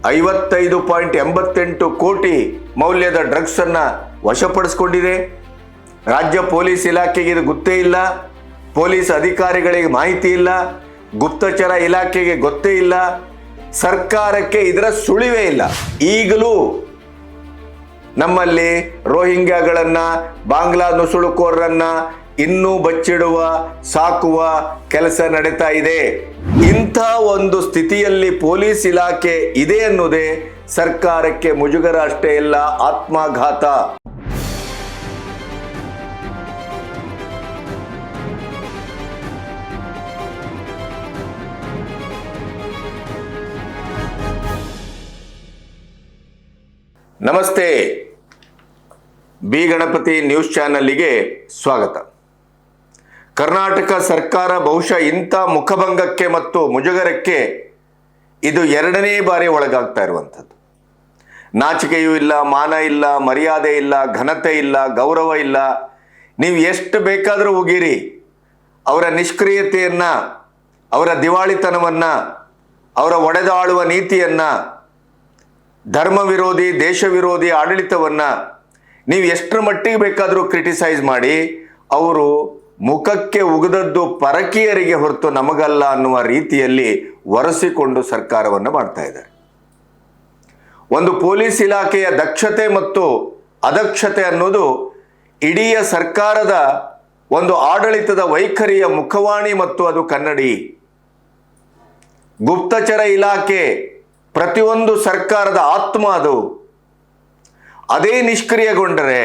55.88 ಕೋಟಿ ಮೌಲ್ಯದ ಡ್ರಗ್ಸ್ ಅನ್ನ ವಶಪಡಿಸಿಕೊಂಡಿದೆ. ರಾಜ್ಯ ಪೊಲೀಸ್ ಇಲಾಖೆಗೆ ಇದು ಗೊತ್ತೇ ಇಲ್ಲ, ಪೊಲೀಸ್ ಅಧಿಕಾರಿಗಳಿಗೆ ಮಾಹಿತಿ ಇಲ್ಲ, ಗುಪ್ತಚರ ಇಲಾಖೆಗೆ ಗೊತ್ತೇ ಇಲ್ಲ, ಸರ್ಕಾರಕ್ಕೆ ಇದರ ಸುಳಿವೇ ಇಲ್ಲ. ಈಗಲೂ ನಮ್ಮಲ್ಲಿ ರೋಹಿಂಗ್ಯಾಗಳನ್ನ, ಬಾಂಗ್ಲಾ ನುಸುಳುಕೋರರನ್ನ ಇನ್ನೂ ಬಚ್ಚಿಡುವ, ಸಾಕುವ ಕೆಲಸ ನಡೀತಾ ಇದೆ. ಇಂಥ ಒಂದು ಸ್ಥಿತಿಯಲ್ಲಿ ಪೊಲೀಸ್ ಇಲಾಖೆ ಇದೆ ಅನ್ನೋದೇ ಸರ್ಕಾರಕ್ಕೆ ಮುಜುಗರ ಅಷ್ಟೇ ಇಲ್ಲ, ಆತ್ಮಘಾತ. ನಮಸ್ತೆ, ಬಿ ಗಣಪತಿ ನ್ಯೂಸ್ ಚಾನಲ್ಗೆ ಸ್ವಾಗತ. ಕರ್ನಾಟಕ ಸರ್ಕಾರ ಬಹುಶಃ ಇಂಥ ಮುಖಭಂಗಕ್ಕೆ ಮತ್ತು ಮುಜುಗರಕ್ಕೆ ಇದು ಎರಡನೇ ಬಾರಿ ಒಳಗಾಗ್ತಾ ಇರುವಂಥದ್ದು. ನಾಚಿಕೆಯೂ ಇಲ್ಲ, ಮಾನ ಇಲ್ಲ, ಮರ್ಯಾದೆ ಇಲ್ಲ, ಘನತೆ ಇಲ್ಲ, ಗೌರವ ಇಲ್ಲ. ನೀವು ಎಷ್ಟು ಬೇಕಾದರೂ ಉಗಿರಿ, ಅವರ ನಿಷ್ಕ್ರಿಯತೆಯನ್ನು, ಅವರ ದಿವಾಳಿತನವನ್ನು, ಅವರ ಒಡೆದಾಳುವ ನೀತಿಯನ್ನು, ಧರ್ಮ ವಿರೋಧಿ, ದೇಶ ವಿರೋಧಿ ಆಡಳಿತವನ್ನು ನೀವು ಎಷ್ಟರ ಮಟ್ಟಿಗೆ ಬೇಕಾದರೂ ಕ್ರಿಟಿಸೈಸ್ ಮಾಡಿ, ಅವರು ಮುಖಕ್ಕೆ ಉಗಿದದ್ದು ಪರಕೀಯರಿಗೆ ಹೊರತು ನಮಗಲ್ಲ ಅನ್ನುವ ರೀತಿಯಲ್ಲಿ ಒರೆಸಿಕೊಂಡು ಸರ್ಕಾರವನ್ನು ಮಾಡ್ತಾ ಇದ್ದಾರೆ. ಒಂದು ಪೊಲೀಸ್ ಇಲಾಖೆಯ ದಕ್ಷತೆ ಮತ್ತು ಅದಕ್ಷತೆ ಅನ್ನೋದು ಇಡೀ ಸರ್ಕಾರದ ಒಂದು ಆಡಳಿತದ ವೈಖರಿಯ ಮುಖವಾಣಿ ಮತ್ತು ಅದು ಕನ್ನಡಿ. ಗುಪ್ತಚರ ಇಲಾಖೆ ಪ್ರತಿಯೊಂದು ಸರ್ಕಾರದ ಆತ್ಮ ಅದು. ಅದೇ ನಿಷ್ಕ್ರಿಯಗೊಂಡರೆ,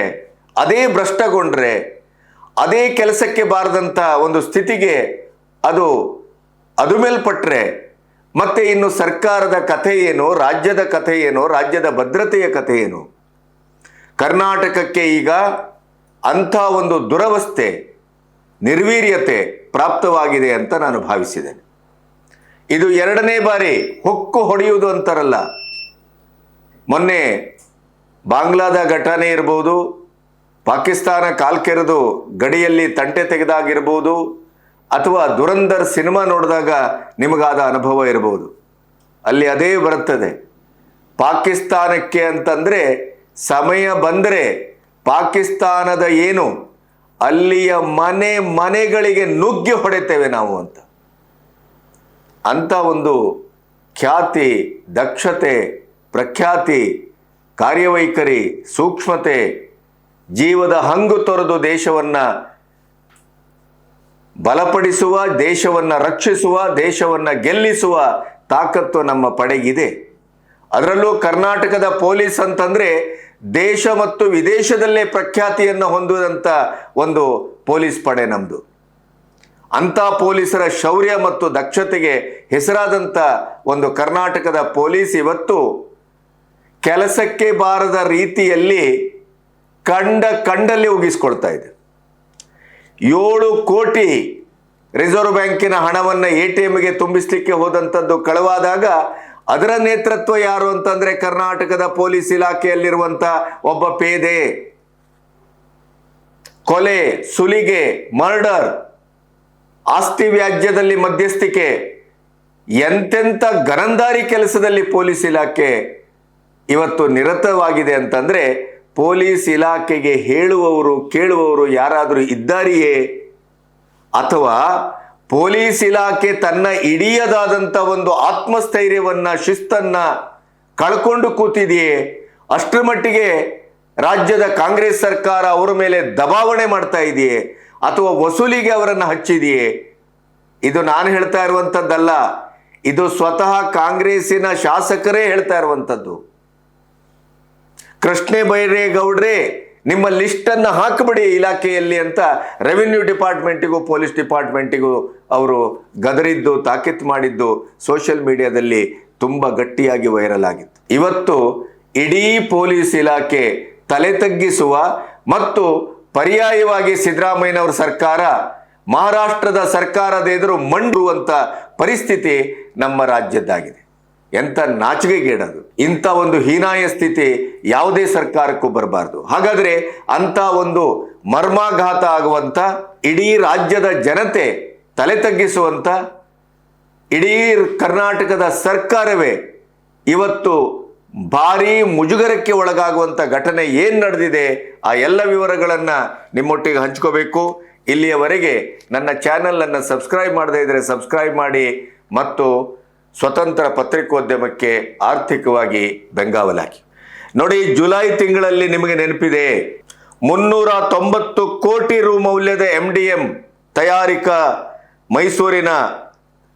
ಅದೇ ಭ್ರಷ್ಟಗೊಂಡ್ರೆ, ಅದೇ ಕೆಲಸಕ್ಕೆ ಬಾರದಂಥ ಒಂದು ಸ್ಥಿತಿಗೆ ಅದು ಮೇಲ್ಪಟ್ರೆ ಮತ್ತೆ ಇನ್ನು ಸರ್ಕಾರದ ಕಥೆ ಏನು, ರಾಜ್ಯದ ಕಥೆ ಏನು, ರಾಜ್ಯದ ಭದ್ರತೆಯ ಕಥೆ ಏನು? ಕರ್ನಾಟಕಕ್ಕೆ ಈಗ ಅಂಥ ಒಂದು ದುರವಸ್ಥೆ, ನಿರ್ವೀರ್ಯತೆ ಪ್ರಾಪ್ತವಾಗಿದೆ ಅಂತ ನಾನು ಭಾವಿಸಿದ್ದೇನೆ. ಇದು ಎರಡನೇ ಬಾರಿ ಹೊಕ್ಕು ಹೊಡೆಯುವುದು ಅಂತಾರಲ್ಲ, ಮೊನ್ನೆ ಬಾಂಗ್ಲಾದ ಘಟನೆ ಇರ್ಬೋದು, ಪಾಕಿಸ್ತಾನ ಕಾಲ್ಕೆರೆದು ಗಡಿಯಲ್ಲಿ ತಂಟೆ ತೆಗೆದಾಗಿರ್ಬೋದು, ಅಥವಾ ದುರಂಧರ್ ಸಿನಿಮಾ ನೋಡಿದಾಗ ನಿಮಗಾದ ಅನುಭವ ಇರ್ಬೋದು. ಅಲ್ಲಿ ಅದೇ ಬರುತ್ತದೆ. ಪಾಕಿಸ್ತಾನಕ್ಕೆ ಅಂತಂದರೆ ಸಮಯ ಬಂದರೆ ಪಾಕಿಸ್ತಾನದ ಏನು ಅಲ್ಲಿಯ ಮನೆಗಳಿಗೆ ನುಗ್ಗಿ ಹೊಡೆತೇವೆ ನಾವು ಅಂತ ಒಂದು ಖ್ಯಾತಿ, ದಕ್ಷತೆ, ಪ್ರಖ್ಯಾತಿ, ಕಾರ್ಯವೈಖರಿ, ಸೂಕ್ಷ್ಮತೆ, ಜೀವದ ಹಂಗು ತೊರೆದು ದೇಶವನ್ನು ಬಲಪಡಿಸುವ, ದೇಶವನ್ನು ರಕ್ಷಿಸುವ, ದೇಶವನ್ನು ಗೆಲ್ಲಿಸುವ ತಾಕತ್ತು ನಮ್ಮ ಪಡೆಗಿದೆ. ಅದರಲ್ಲೂ ಕರ್ನಾಟಕದ ಪೊಲೀಸ್ ಅಂತಂದರೆ ದೇಶ ಮತ್ತು ವಿದೇಶದಲ್ಲೇ ಪ್ರಖ್ಯಾತಿಯನ್ನು ಹೊಂದುವಂಥ ಒಂದು ಪೊಲೀಸ್ ಪಡೆ ನಮ್ಮದು. ಅಂಥ ಪೊಲೀಸರ ಶೌರ್ಯ ಮತ್ತು ದಕ್ಷತೆಗೆ ಹೆಸರಾದಂಥ ಒಂದು ಕರ್ನಾಟಕದ ಪೊಲೀಸ್ ಇವತ್ತು ಕೆಲಸಕ್ಕೆ ಬಾರದ ರೀತಿಯಲ್ಲಿ ಕಂಡಲ್ಲಿ ಉಗಿಸ್ಕೊಳ್ತಾ ಇದೆ. 7 ಕೋಟಿ ರಿಸರ್ವ್ ಬ್ಯಾಂಕಿನ ಹಣವನ್ನು ATMಗೆ ತುಂಬಿಸಲಿಕ್ಕೆ ಹೋದಂಥದ್ದು ಕಳವಾದಾಗ ಅದರ ನೇತೃತ್ವ ಯಾರು ಅಂತಂದರೆ ಕರ್ನಾಟಕದ ಪೊಲೀಸ್ ಇಲಾಖೆಯಲ್ಲಿರುವಂಥ ಒಬ್ಬ ಪೇದೆ. ಕೊಲೆ, ಸುಲಿಗೆ, ಮರ್ಡರ್, ಆಸ್ತಿ ವ್ಯಾಜ್ಯದಲ್ಲಿ ಮಧ್ಯಸ್ಥಿಕೆ, ಎಂತೆಂಥ ಗರಂದಾರಿ ಕೆಲಸದಲ್ಲಿ ಪೊಲೀಸ್ ಇಲಾಖೆ ಇವತ್ತು ನಿರತವಾಗಿದೆ ಅಂತಂದರೆ ಪೊಲೀಸ್ ಇಲಾಖೆಗೆ ಹೇಳುವವರು, ಕೇಳುವವರು ಯಾರಾದರೂ ಇದ್ದಾರೆಯೇ? ಅಥವಾ ಪೊಲೀಸ್ ಇಲಾಖೆ ತನ್ನ ಇಡಿಯದಾದಂಥ ಒಂದು ಆತ್ಮಸ್ಥೈರ್ಯವನ್ನು, ಶಿಸ್ತನ್ನು ಕಳ್ಕೊಂಡು ಕೂತಿದೆಯೇ? ಅಷ್ಟರ ಮಟ್ಟಿಗೆ ರಾಜ್ಯದ ಕಾಂಗ್ರೆಸ್ ಸರ್ಕಾರ ಅವರ ಮೇಲೆ ದಬಾವಣೆ ಮಾಡ್ತಾ ಇದೆಯೇ? ಅಥವಾ ವಸೂಲಿಗೆ ಅವರನ್ನು ಹಚ್ಚಿದೆಯೇ? ಇದು ನಾನು ಹೇಳ್ತಾ ಇರುವಂಥದ್ದಲ್ಲ, ಇದು ಸ್ವತಃ ಕಾಂಗ್ರೆಸ್ಸಿನ ಶಾಸಕರೇ ಹೇಳ್ತಾ ಇರುವಂಥದ್ದು. ಕೃಷ್ಣ ಬೈರೇಗೌಡ್ರೆ ನಿಮ್ಮ ಲಿಸ್ಟನ್ನು ಹಾಕಿಬಿಡಿ ಇಲಾಖೆಯಲ್ಲಿ ಅಂತ ರೆವಿನ್ಯೂ ಡಿಪಾರ್ಟ್ಮೆಂಟಿಗೂ ಪೊಲೀಸ್ ಡಿಪಾರ್ಟ್ಮೆಂಟಿಗೂ ಅವರು ಗದರಿದ್ದು, ತಾಕೀತು ಮಾಡಿದ್ದು ಸೋಷಿಯಲ್ ಮೀಡಿಯಾದಲ್ಲಿ ತುಂಬ ಗಟ್ಟಿಯಾಗಿ ವೈರಲ್ ಆಗಿತ್ತು. ಇವತ್ತು ಇಡೀ ಪೊಲೀಸ್ ಇಲಾಖೆ ತಲೆ ತಗ್ಗಿಸುವ ಮತ್ತು ಪರ್ಯಾಯವಾಗಿ ಸಿದ್ದರಾಮಯ್ಯನವರ ಸರ್ಕಾರ ಮಹಾರಾಷ್ಟ್ರದ ಸರ್ಕಾರದ ಎದುರು ಮಂಡುವಂಥ ಪರಿಸ್ಥಿತಿ ನಮ್ಮ ರಾಜ್ಯದ್ದಾಗಿದೆ. ಎಂಥ ನಾಚಿಕೆಗೇಡದು. ಇಂಥ ಒಂದು ಹೀನಾಯ ಸ್ಥಿತಿ ಯಾವುದೇ ಸರ್ಕಾರಕ್ಕೂ ಬರಬಾರ್ದು. ಹಾಗಾದರೆ ಅಂಥ ಒಂದು ಮರ್ಮಾಘಾತ ಆಗುವಂಥ, ಇಡೀ ರಾಜ್ಯದ ಜನತೆ ತಲೆ ತಗ್ಗಿಸುವಂಥ, ಇಡೀ ಕರ್ನಾಟಕದ ಸರ್ಕಾರವೇ ಇವತ್ತು ಭಾರೀ ಮುಜುಗರಕ್ಕೆ ಒಳಗಾಗುವಂಥ ಘಟನೆ ಏನು ನಡೆದಿದೆ ಆ ಎಲ್ಲ ವಿವರಗಳನ್ನು ನಿಮ್ಮೊಟ್ಟಿಗೆ ಹಂಚ್ಕೋಬೇಕು. ಇಲ್ಲಿಯವರೆಗೆ ನನ್ನ ಚಾನಲನ್ನು ಸಬ್ಸ್ಕ್ರೈಬ್ ಮಾಡದೇ ಇದ್ದರೆ ಸಬ್ಸ್ಕ್ರೈಬ್ ಮಾಡಿ ಮತ್ತು ಸ್ವತಂತ್ರ ಪತ್ರಿಕೋದ್ಯಮಕ್ಕೆ ಆರ್ಥಿಕವಾಗಿ ಬೆಂಗಾವಲಾಗಿ. ನೋಡಿ, ಜುಲೈ ತಿಂಗಳಲ್ಲಿ ನಿಮಗೆ ನೆನಪಿದೆ 390 ಕೋಟಿ ರು ಮೌಲ್ಯದ MDM ತಯಾರಿಕಾ ಮೈಸೂರಿನ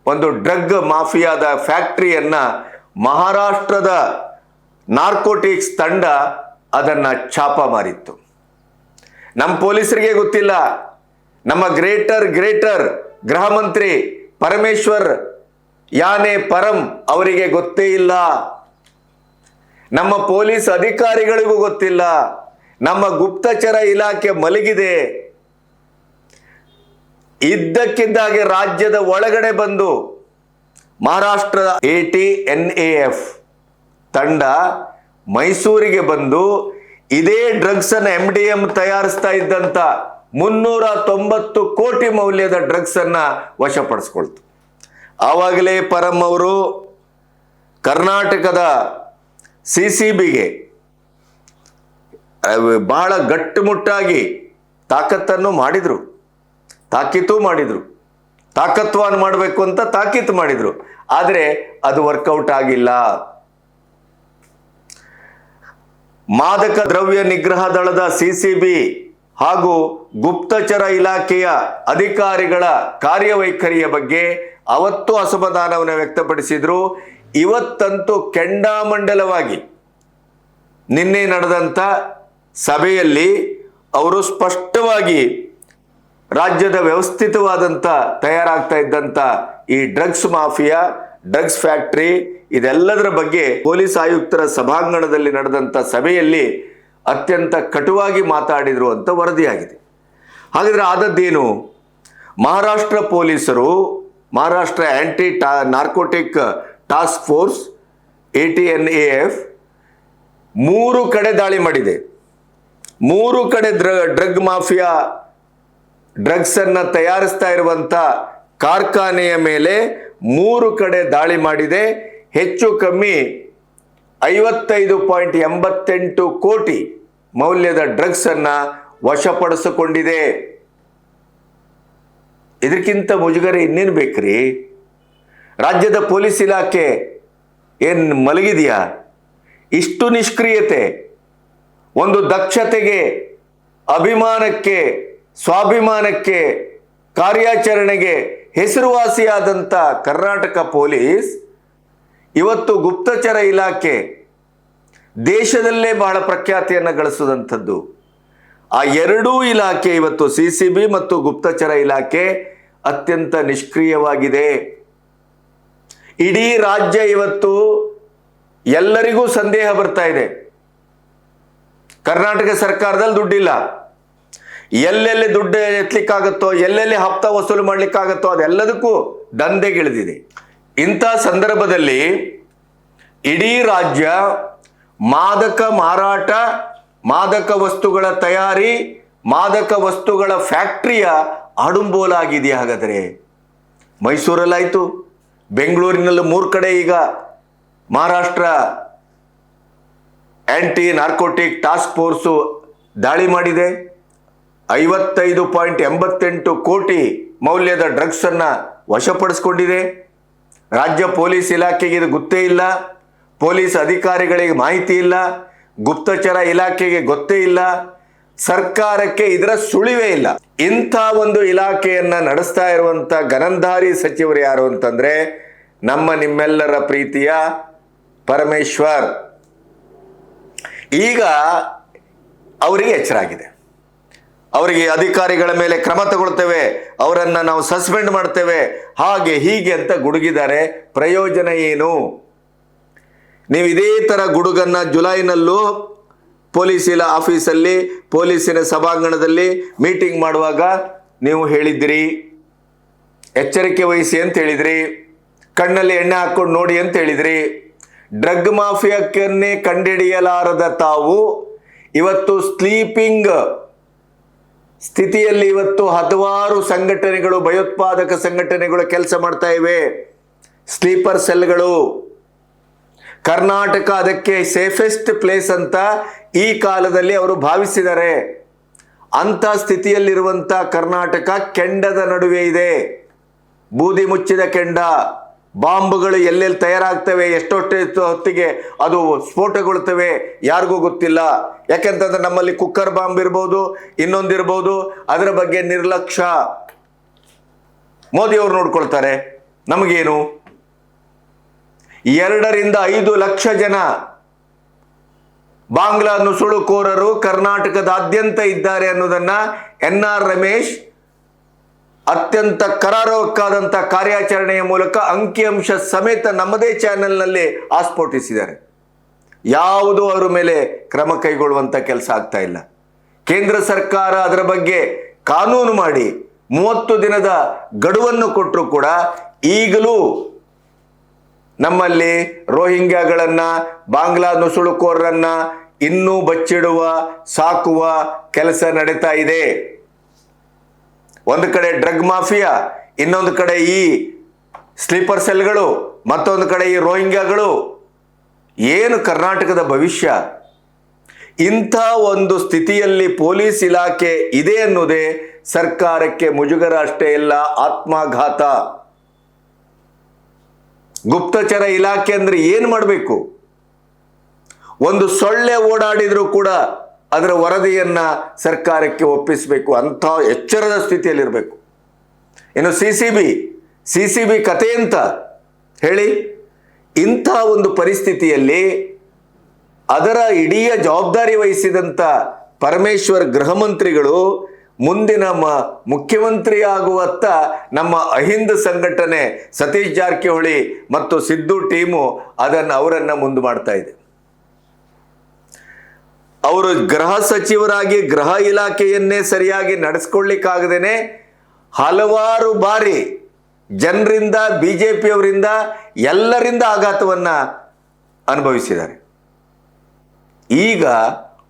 ಒಂದು ಡ್ರಗ್ ಮಾಫಿಯಾದ ಫ್ಯಾಕ್ಟರಿಯನ್ನ ಮಹಾರಾಷ್ಟ್ರದ ನಾರ್ಕೋಟಿಕ್ಸ್ ತಂಡ ಅದನ್ನು ಛಾಪ ಮಾರಿತ್ತು. ನಮ್ಮ ಪೊಲೀಸರಿಗೆ ಗೊತ್ತಿಲ್ಲ, ನಮ್ಮ ಗ್ರೇಟರ್ ಗೃಹ ಮಂತ್ರಿ ಪರಮೇಶ್ವರ್ ಯಾನೆ ಪರಂ ಅವರಿಗೆ ಗೊತ್ತೇ ಇಲ್ಲ, ನಮ್ಮ ಪೊಲೀಸ್ ಅಧಿಕಾರಿಗಳಿಗೂ ಗೊತ್ತಿಲ್ಲ, ನಮ್ಮ ಗುಪ್ತಚರ ಇಲಾಖೆ ಮಲಗಿದೆ. ಇದ್ದಕ್ಕಿದ್ದಾಗೆ ರಾಜ್ಯದ ಒಳಗಡೆ ಬಂದು ಮಹಾರಾಷ್ಟ್ರದ ATNAF ತಂಡ ಮೈಸೂರಿಗೆ ಬಂದು ಇದೇ ಡ್ರಗ್ಸ್ ಅನ್ನು MDM ತಯಾರಿಸ್ತಾ ಇದ್ದಂತ 390 ಕೋಟಿ ಮೌಲ್ಯದ ಡ್ರಗ್ಸ್ ಅನ್ನ ವಶಪಡಿಸ್ಕೊಳ್ತು. ಆವಾಗಲೇ ಪರಂ ಅವರು ಕರ್ನಾಟಕದ CCBಗೆ ಬಹಳ ಗಟ್ಟುಮುಟ್ಟಾಗಿ ತಾಕೀತು ಮಾಡಿದ್ರು, ತಾಕತ್ವಾನ್ ಮಾಡಬೇಕು ಅಂತ ತಾಕೀತು ಮಾಡಿದ್ರು. ಆದರೆ ಅದು ವರ್ಕೌಟ್ ಆಗಿಲ್ಲ. ಮಾದಕ ದ್ರವ್ಯ ನಿಗ್ರಹ ದಳದ CCB ಹಾಗೂ ಗುಪ್ತಚರ ಇಲಾಖೆಯ ಅಧಿಕಾರಿಗಳ ಕಾರ್ಯವೈಖರಿಯ ಬಗ್ಗೆ ಅವತ್ತು ಅಸಮಾಧಾನವನ್ನು ವ್ಯಕ್ತಪಡಿಸಿದ್ರು. ಇವತ್ತಂತೂ ಕೆಂಡಾಮಂಡಲವಾಗಿ ನಿನ್ನೆ ನಡೆದಂಥ ಸಭೆಯಲ್ಲಿ ಅವರು ಸ್ಪಷ್ಟವಾಗಿ ರಾಜ್ಯದ ವ್ಯವಸ್ಥಿತವಾದಂಥ ತಯಾರಾಗ್ತಾ ಇದ್ದಂಥ ಈ ಡ್ರಗ್ಸ್ ಮಾಫಿಯಾ, ಡ್ರಗ್ಸ್ ಫ್ಯಾಕ್ಟರಿ ಇದೆಲ್ಲದರ ಬಗ್ಗೆ ಪೊಲೀಸ್ ಆಯುಕ್ತರ ಸಭಾಂಗಣದಲ್ಲಿ ನಡೆದಂಥ ಸಭೆಯಲ್ಲಿ ಅತ್ಯಂತ ಕಟುವಾಗಿ ಮಾತಾಡಿದರು ಅಂತ ವರದಿಯಾಗಿದೆ. ಹಾಗಾದರೆ ಆದದ್ದೇನು? ಮಹಾರಾಷ್ಟ್ರ ಪೊಲೀಸರು, Maharashtra narcotic task force ATNAF 3 ಕಡೆ ದಾಳಿ ಮಾಡಿದೆ. 3 ಕಡೆ ಡ್ರಗ್ ಮಾಫಿಯಾ ಡ್ರಗ್ಸ್ ಅನ್ನ ತಯಾರಿಸ್ತಾ ಇರುವಂತ ಕಾರ್ಖಾನೆಯ ಮೇಲೆ 3 ಕಡೆ ದಾಳಿ ಮಾಡಿದೆ. ಹೆಚ್ಚು ಕಮ್ಮಿ 55.88 ಕೋಟಿ ಮೌಲ್ಯದ ಡ್ರಗ್ಸ್ ಅನ್ನ ವಶಪಡಿಸಿಕೊಂಡಿದೆ. ಇದಕ್ಕಿಂತ ಮುಜುಗರ ಇನ್ನೇನು ಬೇಕ್ರಿ? ರಾಜ್ಯದ ಪೊಲೀಸ್ ಇಲಾಖೆ ಏನು ಮಲಗಿದೆಯಾ? ಇಷ್ಟು ನಿಷ್ಕ್ರಿಯತೆ, ಒಂದು ದಕ್ಷತೆಗೆ, ಅಭಿಮಾನಕ್ಕೆ, ಸ್ವಾಭಿಮಾನಕ್ಕೆ, ಕಾರ್ಯಾಚರಣೆಗೆ ಹೆಸರುವಾಸಿಯಾದಂಥ ಕರ್ನಾಟಕ ಪೊಲೀಸ್ ಇವತ್ತು ಗುಪ್ತಚರ ಇಲಾಖೆ ದೇಶದಲ್ಲೇ ಬಹಳ ಪ್ರಖ್ಯಾತಿಯನ್ನು ಗಳಿಸಿದಂಥದ್ದು. ಆ ಎರಡೂ ಇಲಾಖೆ ಇವತ್ತು CCB ಮತ್ತು ಗುಪ್ತಚರ ಇಲಾಖೆ ಅತ್ಯಂತ ನಿಷ್ಕ್ರಿಯವಾಗಿದೆ. ಇಡೀ ರಾಜ್ಯ ಇವತ್ತು ಎಲ್ಲರಿಗೂ ಸಂದೇಹ ಬರ್ತಾ ಇದೆ. ಕರ್ನಾಟಕ ಸರ್ಕಾರದಲ್ಲಿ ದುಡ್ಡಿಲ್ಲ, ಎಲ್ಲೆಲ್ಲಿ ದುಡ್ಡು ಎತ್ತಲಿಕ್ಕಾಗತ್ತೋ, ಎಲ್ಲೆಲ್ಲಿ ಹಪ್ತ ವಸೂಲು ಮಾಡ್ಲಿಕ್ಕಾಗತ್ತೋ ಅದೆಲ್ಲದಕ್ಕೂ ದಂಧೆಗಿಳಿದಿದೆ. ಇಂಥ ಸಂದರ್ಭದಲ್ಲಿ ಇಡೀ ರಾಜ್ಯ ಮಾದಕ ಮಾರಾಟ, ಮಾದಕ ವಸ್ತುಗಳ ತಯಾರಿ, ಮಾದಕ ವಸ್ತುಗಳ ಫ್ಯಾಕ್ಟರಿಯ ಆಡುಂಬೋಲಾಗಿದೆಯಾ? ಹಾಗಾದರೆ ಮೈಸೂರಲ್ಲಾಯಿತು, ಬೆಂಗಳೂರಿನಲ್ಲೂ 3 ಕಡೆ ಈಗ Maharashtra anti narcotic task force ದಾಳಿ ಮಾಡಿದೆ. 55.88 ಕೋಟಿ ಮೌಲ್ಯದ ಡ್ರಗ್ಸ್ ಅನ್ನ ವಶಪಡಿಸಿಕೊಂಡಿದೆ. ರಾಜ್ಯ ಪೊಲೀಸ್ ಇಲಾಖೆಗೆ ಇದು ಗೊತ್ತೇ ಇಲ್ಲ, ಪೊಲೀಸ್ ಅಧಿಕಾರಿಗಳಿಗೆ ಮಾಹಿತಿ ಇಲ್ಲ, ಗುಪ್ತಚರ ಇಲಾಖೆಗೆ ಗೊತ್ತೇ ಇಲ್ಲ, ಸರ್ಕಾರಕ್ಕೆ ಇದರ ಸುಳಿವೇ ಇಲ್ಲ. ಇಂಥ ಒಂದು ಇಲಾಖೆಯನ್ನ ನಡೆಸ್ತಾ ಇರುವಂತ ಗನಂಧಾರಿ ಸಚಿವರು ಯಾರು ಅಂತಂದ್ರೆ ನಿಮ್ಮೆಲ್ಲರ ಪ್ರೀತಿಯ ಪರಮೇಶ್ವರ್. ಈಗ ಅವರಿಗೆ ಎಚ್ಚರ ಆಗಿದೆ. ಅವರಿಗೆ ಅಧಿಕಾರಿಗಳ ಮೇಲೆ ಕ್ರಮ ತಗೊಳ್ತೇವೆ, ಅವರನ್ನ ನಾವು ಸಸ್ಪೆಂಡ್ ಮಾಡ್ತೇವೆ, ಹಾಗೆ ಹೀಗೆ ಅಂತ ಗುಡುಗಿದ್ದಾರೆ. ಪ್ರಯೋಜನ ಏನು? ನೀವು ಇದೇ ತರ ಗುಡುಗನ್ನ ಜುಲೈನಲ್ಲೂ ಪೊಲೀಸಿನ ಆಫೀಸಲ್ಲಿ, ಪೊಲೀಸಿನ ಸಭಾಂಗಣದಲ್ಲಿ ಮೀಟಿಂಗ್ ಮಾಡುವಾಗ ನೀವು ಹೇಳಿದ್ರಿ, ಎಚ್ಚರಿಕೆ ವಹಿಸಿ ಅಂತ ಹೇಳಿದ್ರಿ, ಕಣ್ಣಲ್ಲಿ ಎಣ್ಣೆ ಹಾಕೊಂಡು ನೋಡಿ ಅಂತ ಹೇಳಿದ್ರಿ. ಡ್ರಗ್ ಮಾಫಿಯಾಕ್ಕನ್ನೇ ಕಂಡುಹಿಡಿಯಲಾರದ ತಾವು ಇವತ್ತು ಸ್ಲೀಪಿಂಗ್ ಸ್ಥಿತಿಯಲ್ಲಿ ಇವತ್ತು 16 ಸಂಘಟನೆಗಳು, ಭಯೋತ್ಪಾದಕ ಸಂಘಟನೆಗಳು ಕೆಲಸ ಮಾಡ್ತಾ ಇವೆ. ಸ್ಲೀಪರ್ ಸೆಲ್ಗಳು ಕರ್ನಾಟಕ ಅದಕ್ಕೆ ಸೇಫೆಸ್ಟ್ ಪ್ಲೇಸ್ ಅಂತ ಈ ಕಾಲದಲ್ಲಿ ಅವರು ಭಾವಿಸಿದ್ದಾರೆ. ಅಂಥ ಸ್ಥಿತಿಯಲ್ಲಿರುವಂಥ ಕರ್ನಾಟಕ ಕೆಂಡದ ನಡುವೆ ಇದೆ. ಬೂದಿ ಮುಚ್ಚಿದ ಕೆಂಡ. ಬಾಂಬ್ಗಳು ಎಲ್ಲೆಲ್ಲಿ ತಯಾರಾಗ್ತವೆ, ಎಷ್ಟೊಷ್ಟು ಹೊತ್ತಿಗೆ ಅದು ಸ್ಫೋಟಗೊಳ್ತವೆ ಯಾರಿಗೂ ಗೊತ್ತಿಲ್ಲ. ಯಾಕೆಂತಂದ್ರೆ ನಮ್ಮಲ್ಲಿ ಕುಕ್ಕರ್ ಬಾಂಬ್ ಇರ್ಬೋದು, ಇನ್ನೊಂದಿರ್ಬೋದು, ಅದರ ಬಗ್ಗೆ ನಿರ್ಲಕ್ಷ್ಯ. ಮೋದಿ ಅವರು ನೋಡ್ಕೊಳ್ತಾರೆ, ನಮಗೇನು? 2 ರಿಂದ 5 ಲಕ್ಷ ಜನ ಬಾಂಗ್ಲಾ ನುಸುಳುಕೋರರು ಕರ್ನಾಟಕದಾದ್ಯಂತ ಇದ್ದಾರೆ ಅನ್ನೋದನ್ನ NR ರಮೇಶ್ ಅತ್ಯಂತ ಕರಾರುವಕ್ಕಾದಂಥ ಕಾರ್ಯಾಚರಣೆಯ ಮೂಲಕ ಅಂಕಿಅಂಶ ಸಮೇತ ನಮ್ಮದೇ ಚಾನೆಲ್ನಲ್ಲಿ ಆಸ್ಫೋಟಿಸಿದ್ದಾರೆ. ಯಾವುದೂ ಅವರ ಮೇಲೆ ಕ್ರಮ ಕೈಗೊಳ್ಳುವಂಥ ಕೆಲಸ ಆಗ್ತಾ ಇಲ್ಲ. ಕೇಂದ್ರ ಸರ್ಕಾರ ಅದರ ಬಗ್ಗೆ ಕಾನೂನು ಮಾಡಿ 30 ದಿನದ ಗಡುವನ್ನು ಕೊಟ್ಟರು ಕೂಡ ಈಗಲೂ ನಮ್ಮಲ್ಲಿ ರೋಹಿಂಗ್ಯಾಗಳನ್ನ, ಬಾಂಗ್ಲಾ ನುಸುಳುಕೋರರನ್ನ ಇನ್ನೂ ಬಚ್ಚಿಡುವ, ಸಾಕುವ ಕೆಲಸ ನಡೀತಾ ಇದೆ. ಒಂದು ಕಡೆ ಡ್ರಗ್ ಮಾಫಿಯಾ, ಇನ್ನೊಂದು ಕಡೆ ಈ ಸ್ಲೀಪರ್ ಸೆಲ್ಗಳು, ಮತ್ತೊಂದು ಕಡೆ ಈ ರೋಹಿಂಗ್ಯಾಗಳು. ಏನು ಕರ್ನಾಟಕದ ಭವಿಷ್ಯ? ಇಂಥ ಒಂದು ಸ್ಥಿತಿಯಲ್ಲಿ ಪೊಲೀಸ್ ಇಲಾಖೆ ಇದೆ ಅನ್ನೋದೇ ಸರ್ಕಾರಕ್ಕೆ ಮುಜುಗರ ಅಷ್ಟೇ ಇಲ್ಲ, ಆತ್ಮಘಾತ. ಗುಪ್ತಚರ ಇಲಾಖೆ ಅಂದ್ರೆ ಏನು ಮಾಡಬೇಕು? ಒಂದು ಸೊಳ್ಳೆ ಓಡಾಡಿದ್ರು ಕೂಡ ಅದರ ವರದಿಯನ್ನ ಸರ್ಕಾರಕ್ಕೆ ಒಪ್ಪಿಸಬೇಕು. ಅಂಥ ಎಚ್ಚರದ ಸ್ಥಿತಿಯಲ್ಲಿರಬೇಕು. ಇನ್ನು ಸಿಸಿಬಿ ಕಥೆ ಅಂತ ಹೇಳಿ, ಇಂಥ ಒಂದು ಪರಿಸ್ಥಿತಿಯಲ್ಲಿ ಅದರ ಇಡೀ ಜವಾಬ್ದಾರಿ ವಹಿಸಿದಂಥ ಪರಮೇಶ್ವರ್ ಗೃಹ ಮಂತ್ರಿಗಳು ಮುಂದಿನ ಮುಖ್ಯಮಂತ್ರಿ ಆಗುವತ್ತ ನಮ್ಮ ಅಹಿಂದ ಸಂಘಟನೆ ಸತೀಶ್ ಜಾರಕಿಹೊಳಿ ಮತ್ತು ಸಿದ್ದು ಟೀಮು ಅವರನ್ನ ಮುಂದೆ ಮಾಡ್ತಾ ಇದೆ. ಅವರು ಗೃಹ ಸಚಿವರಾಗಿ ಗೃಹ ಇಲಾಖೆಯನ್ನೇ ಸರಿಯಾಗಿ ನಡೆಸ್ಕೊಳ್ಳಿಕ್ಕಾಗದೇನೆ ಹಲವಾರು ಬಾರಿ ಜನರಿಂದ, ಬಿಜೆಪಿಯವರಿಂದ, ಎಲ್ಲರಿಂದ ಆಘಾತವನ್ನ ಅನುಭವಿಸಿದ್ದಾರೆ. ಈಗ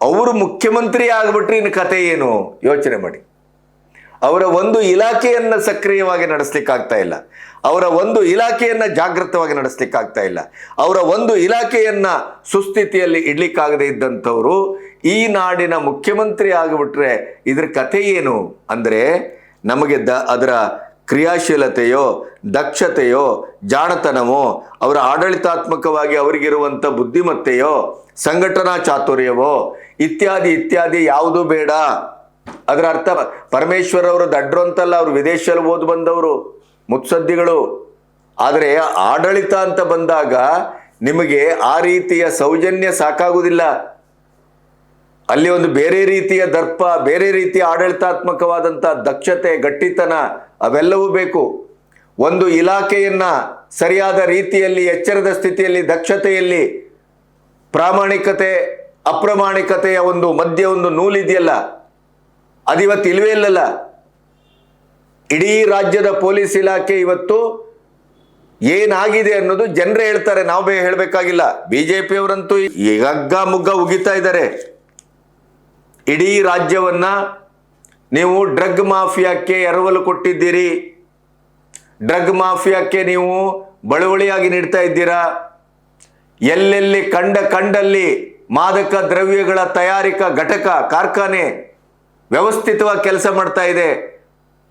ಅವರು ಮುಖ್ಯಮಂತ್ರಿ ಆಗ್ಬಿಟ್ರೆ ಇನ್ನು ಕತೆ ಏನು ಯೋಚನೆ ಮಾಡಿ. ಅವರ ಒಂದು ಇಲಾಖೆಯನ್ನ ಸಕ್ರಿಯವಾಗಿ ನಡೆಸಲಿಕ್ಕಾಗ್ತಾ ಇಲ್ಲ. ಅವರ ಒಂದು ಇಲಾಖೆಯನ್ನ ಜಾಗೃತವಾಗಿ ನಡೆಸಲಿಕ್ಕಾಗ್ತಾ ಇಲ್ಲ. ಅವರ ಒಂದು ಇಲಾಖೆಯನ್ನ ಸುಸ್ಥಿತಿಯಲ್ಲಿ ಇಡ್ಲಿಕ್ಕಾಗದೇ ಇದ್ದಂಥವರು ಈ ನಾಡಿನ ಮುಖ್ಯಮಂತ್ರಿ ಆಗಿಬಿಟ್ರೆ ಇದ್ರ ಕಥೆ ಏನು ಅಂದ್ರೆ, ನಮಗೆ ಅದರ ಕ್ರಿಯಾಶೀಲತೆಯೋ, ದಕ್ಷತೆಯೋ, ಜಾಣತನವೋ, ಅವರ ಆಡಳಿತಾತ್ಮಕವಾಗಿ ಅವರಿಗಿರುವಂಥ ಬುದ್ಧಿಮತ್ತೆಯೋ, ಸಂಘಟನಾ ಚಾತುರ್ಯವೋ ಇತ್ಯಾದಿ ಯಾವುದೂ ಬೇಡ. ಅದರ ಅರ್ಥ ಪರಮೇಶ್ವರ್ ಅವರು ದಡ್ರು ಅಂತಲ್ಲ, ಅವರು ವಿದೇಶದಲ್ಲಿ ಓದಿ ಬಂದವರು, ಮುತ್ಸದ್ದಿಗಳು. ಆದರೆ ಆಡಳಿತ ಅಂತ ಬಂದಾಗ ನಿಮಗೆ ಆ ರೀತಿಯ ಸೌಜನ್ಯ ಸಾಕಾಗುವುದಿಲ್ಲ. ಅಲ್ಲಿ ಒಂದು ಬೇರೆ ರೀತಿಯ ದರ್ಪ, ಬೇರೆ ರೀತಿಯ ಆಡಳಿತಾತ್ಮಕವಾದಂಥ ದಕ್ಷತೆ, ಗಟ್ಟಿತನ ಅವೆಲ್ಲವೂ ಬೇಕು. ಒಂದು ಇಲಾಖೆಯನ್ನ ಸರಿಯಾದ ರೀತಿಯಲ್ಲಿ, ಎಚ್ಚರದ ಸ್ಥಿತಿಯಲ್ಲಿ, ದಕ್ಷತೆಯಲ್ಲಿ, ಪ್ರಾಮಾಣಿಕತೆ ಅಪ್ರಾಮಾಣಿಕತೆಯ ಒಂದು ಮಧ್ಯೆ ಒಂದು ನೂಲಿದೆಯಲ್ಲ, ಅದಿವತ್ತು ಇಲ್ವೇ ಇಲ್ಲಲ್ಲ. ಇಡೀ ರಾಜ್ಯದ ಪೊಲೀಸ್ ಇಲಾಖೆ ಇವತ್ತು ಏನಾಗಿದೆ ಅನ್ನೋದು ಜನರೇ ಹೇಳ್ತಾರೆ, ನಾವು ಹೇಳಬೇಕಾಗಿಲ್ಲ. ಬಿಜೆಪಿಯವರಂತೂ ಈಗ ಮುಗ್ಗ ಉಗಿತಾ ಇದ್ದಾರೆ. ಇಡೀ ರಾಜ್ಯವನ್ನ ನೀವು ಡ್ರಗ್ ಮಾಫಿಯಾಕ್ಕೆ ಎರವಲು ಕೊಟ್ಟಿದ್ದೀರಿ, ಡ್ರಗ್ ಮಾಫಿಯಾಕ್ಕೆ ನೀವು ಬಳುವಳಿಯಾಗಿ ನೀಡ್ತಾ ಇದ್ದೀರಾ. ಎಲ್ಲೆಲ್ಲಿ ಕಂಡಲ್ಲಿ ಮಾದಕ ದ್ರವ್ಯಗಳ ತಯಾರಿಕಾ ಘಟಕ, ಕಾರ್ಖಾನೆ ವ್ಯವಸ್ಥಿತವಾಗಿ ಕೆಲಸ ಮಾಡ್ತಾ ಇದೆ.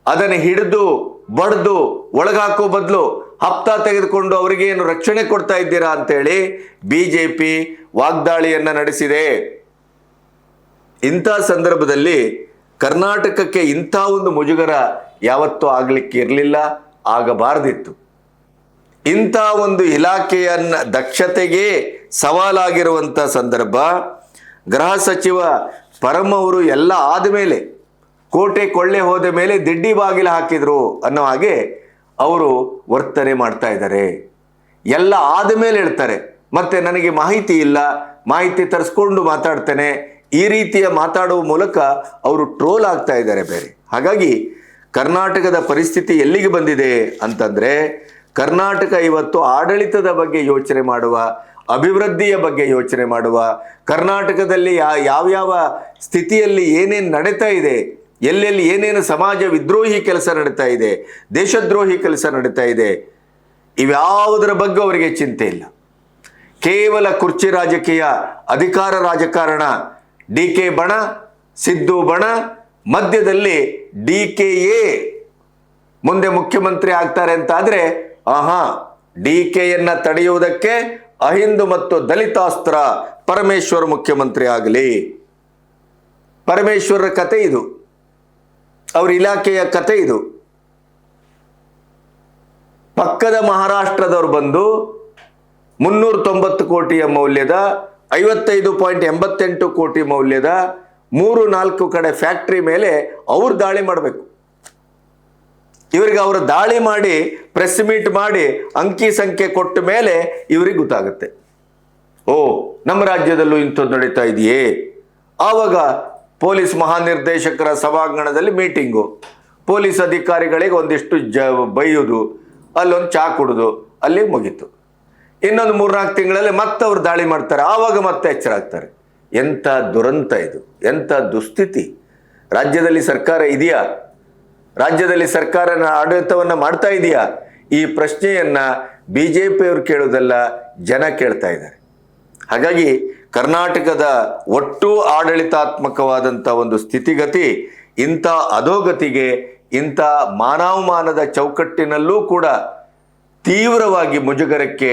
ಅದನ್ನು ಹಿಡಿದು ಬಡ್ದು ಒಳಗಾಕೋ ಬದಲು ಹಪ್ತಾ ತೆಗೆದುಕೊಂಡು ಅವರಿಗೆ ಏನು ರಕ್ಷಣೆ ಕೊಡ್ತಾ ಇದ್ದೀರಾ ಅಂತೇಳಿ ಬಿಜೆಪಿ ವಾಗ್ದಾಳಿಯನ್ನ ನಡೆಸಿದೆ. ಇಂಥ ಸಂದರ್ಭದಲ್ಲಿ ಕರ್ನಾಟಕಕ್ಕೆ ಇಂಥ ಒಂದು ಮುಜುಗರ ಯಾವತ್ತೂ ಆಗ್ಲಿಕ್ಕೆ ಇರಲಿಲ್ಲ, ಆಗಬಾರದಿತ್ತು. ಇಂಥ ಒಂದು ಇಲಾಖೆಯನ್ನ ದಕ್ಷತೆಗೆ ಸವಾಲಾಗಿರುವಂಥ ಸಂದರ್ಭ. ಗೃಹ ಸಚಿವ ಪರಮ್ ಅವರು ಎಲ್ಲ ಆದಮೇಲೆ, ಕೋಟೆ ಕೊಳ್ಳೆ ಹೋದ ಮೇಲೆ ದಿಡ್ಡಿ ಬಾಗಿಲು ಹಾಕಿದ್ರು ಅನ್ನೋ ಹಾಗೆ ಅವರು ವರ್ತನೆ ಮಾಡ್ತಾ ಇದ್ದಾರೆ. ಎಲ್ಲ ಆದಮೇಲೆ ಹೇಳ್ತಾರೆ, ಮತ್ತೆ ನನಗೆ ಮಾಹಿತಿ ಇಲ್ಲ, ಮಾಹಿತಿ ತರಿಸ್ಕೊಂಡು ಮಾತಾಡ್ತೇನೆ, ಈ ರೀತಿಯ ಮಾತಾಡುವ ಮೂಲಕ ಅವರು ಟ್ರೋಲ್ ಆಗ್ತಾ ಇದ್ದಾರೆ ಬೇರೆ. ಹಾಗಾಗಿ ಕರ್ನಾಟಕದ ಪರಿಸ್ಥಿತಿ ಎಲ್ಲಿಗೆ ಬಂದಿದೆ ಅಂತಂದ್ರೆ, ಕರ್ನಾಟಕ ಇವತ್ತು ಆಡಳಿತದ ಬಗ್ಗೆ ಯೋಚನೆ ಮಾಡುವ, ಅಭಿವೃದ್ಧಿಯ ಬಗ್ಗೆ ಯೋಚನೆ ಮಾಡುವ, ಕರ್ನಾಟಕದಲ್ಲಿ ಯಾವ್ಯಾವ ಸ್ಥಿತಿಯಲ್ಲಿ ಏನೇನು ನಡೀತಾ ಇದೆ, ಎಲ್ಲೆಲ್ಲಿ ಏನೇನು ಸಮಾಜ ವಿದ್ರೋಹಿ ಕೆಲಸ ನಡೀತಾ ಇದೆ, ದೇಶದ್ರೋಹಿ ಕೆಲಸ ನಡೀತಾ ಇದೆ, ಇವ್ಯಾವುದರ ಬಗ್ಗೆ ಅವರಿಗೆ ಚಿಂತೆ ಇಲ್ಲ. ಕೇವಲ ಕುರ್ಚಿ ರಾಜಕೀಯ, ಅಧಿಕಾರ ರಾಜಕಾರಣ. ಡಿ ಕೆ ಬಣ, ಸಿದ್ದು ಬಣ, ಮಧ್ಯದಲ್ಲಿ DKA ಮುಂದೆ ಮುಖ್ಯಮಂತ್ರಿ ಆಗ್ತಾರೆ ಅಂತಾದ್ರೆ DKಯನ್ನ ತಡೆಯುವುದಕ್ಕೆ ಅಹಿಂದು ಮತ್ತು ದಲಿತಾಸ್ತ್ರ ಪರಮೇಶ್ವರ್ ಮುಖ್ಯಮಂತ್ರಿ ಆಗಲಿ. ಪರಮೇಶ್ವರರ ಕತೆ ಇದು, ಅವ್ರ ಇಲಾಖೆಯ ಕತೆ ಇದು. ಪಕ್ಕದ ಮಹಾರಾಷ್ಟ್ರದವ್ರು ಬಂದು 390 ಕೋಟಿಯ ಮೌಲ್ಯದ 55.88 ಕೋಟಿ ಮೌಲ್ಯದ 3-4 ಕಡೆ ಫ್ಯಾಕ್ಟ್ರಿ ಮೇಲೆ ಅವ್ರು ದಾಳಿ ಮಾಡಬೇಕು. ಇವರಿಗೆ ಅವರು ದಾಳಿ ಮಾಡಿ ಪ್ರೆಸ್ ಮೀಟ್ ಮಾಡಿ ಅಂಕಿ ಸಂಖ್ಯೆ ಕೊಟ್ಟ ಮೇಲೆ ಇವರಿಗೆ ಗೊತ್ತಾಗುತ್ತೆ, ಓ ನಮ್ಮ ರಾಜ್ಯದಲ್ಲೂ ಇಂಥದ್ದು ನಡೀತಾ ಇದೆಯೇ. ಆವಾಗ ಪೊಲೀಸ್ ಮಹಾನಿರ್ದೇಶಕರ ಸಭಾಂಗಣದಲ್ಲಿ ಮೀಟಿಂಗು, ಪೊಲೀಸ್ ಅಧಿಕಾರಿಗಳಿಗೆ ಒಂದಿಷ್ಟು ಬೈಯುವುದು, ಅಲ್ಲೊಂದು ಚಾ ಕುಡಿದು ಅಲ್ಲಿ ಮುಗೀತು. ಇನ್ನೊಂದು 3-4 ತಿಂಗಳಲ್ಲಿ ಮತ್ತೆ ಅವ್ರು ದಾಳಿ ಮಾಡ್ತಾರೆ, ಆವಾಗ ಮತ್ತೆ ಎಚ್ಚರ ಆಗ್ತಾರೆ. ಎಂಥ ದುರಂತ ಇದು, ಎಂಥ ದುಸ್ಥಿತಿ. ರಾಜ್ಯದಲ್ಲಿ ಸರ್ಕಾರ ಇದೆಯಾ? ರಾಜ್ಯದಲ್ಲಿ ಸರ್ಕಾರ ಆಡಳಿತವನ್ನು ಮಾಡ್ತಾ ಇದೆಯಾ? ಈ ಪ್ರಶ್ನೆಯನ್ನ BJPಯವರು ಕೇಳೋದಲ್ಲ, ಜನ ಕೇಳ್ತಾ ಇದ್ದಾರೆ. ಹಾಗಾಗಿ ಕರ್ನಾಟಕದ ಒಟ್ಟು ಆಡಳಿತಾತ್ಮಕವಾದಂಥ ಒಂದು ಸ್ಥಿತಿಗತಿ ಇಂಥ ಅಧೋಗತಿಗೆ, ಇಂಥ ಮಾನವಮಾನದ ಚೌಕಟ್ಟಿನಲ್ಲೂ ಕೂಡ ತೀವ್ರವಾಗಿ ಮುಜುಗರಕ್ಕೆ,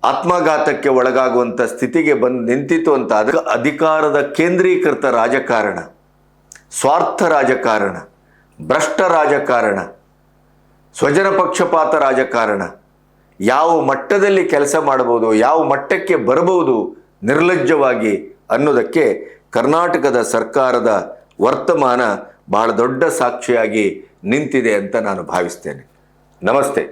ಆತ್ಮಘಾತಕ್ಕೆ ಒಳಗಾಗುವಂಥ ಸ್ಥಿತಿಗೆ ಬಂದು ನಿಂತಿತು ಅಂತ. ಅಧಿಕಾರದ ಕೇಂದ್ರೀಕೃತ ರಾಜಕಾರಣ, ಸ್ವಾರ್ಥ ರಾಜಕಾರಣ, ಭ್ರಷ್ಟ ರಾಜಕಾರಣ, ಸ್ವಜನ ಪಕ್ಷಪಾತ ರಾಜಕಾರಣ ಯಾವ ಮಟ್ಟದಲ್ಲಿ ಕೆಲಸ ಮಾಡಬಹುದು, ಯಾವ ಮಟ್ಟಕ್ಕೆ ಬರಬಹುದು ನಿರ್ಲಜ್ಜವಾಗಿ ಅನ್ನೋದಕ್ಕೆ ಕರ್ನಾಟಕದ ಸರ್ಕಾರದ ವರ್ತಮಾನ ಬಹಳ ದೊಡ್ಡ ಸಾಕ್ಷಿಯಾಗಿ ನಿಂತಿದೆ ಅಂತ ನಾನು ಭಾವಿಸ್ತೇನೆ. ನಮಸ್ತೆ.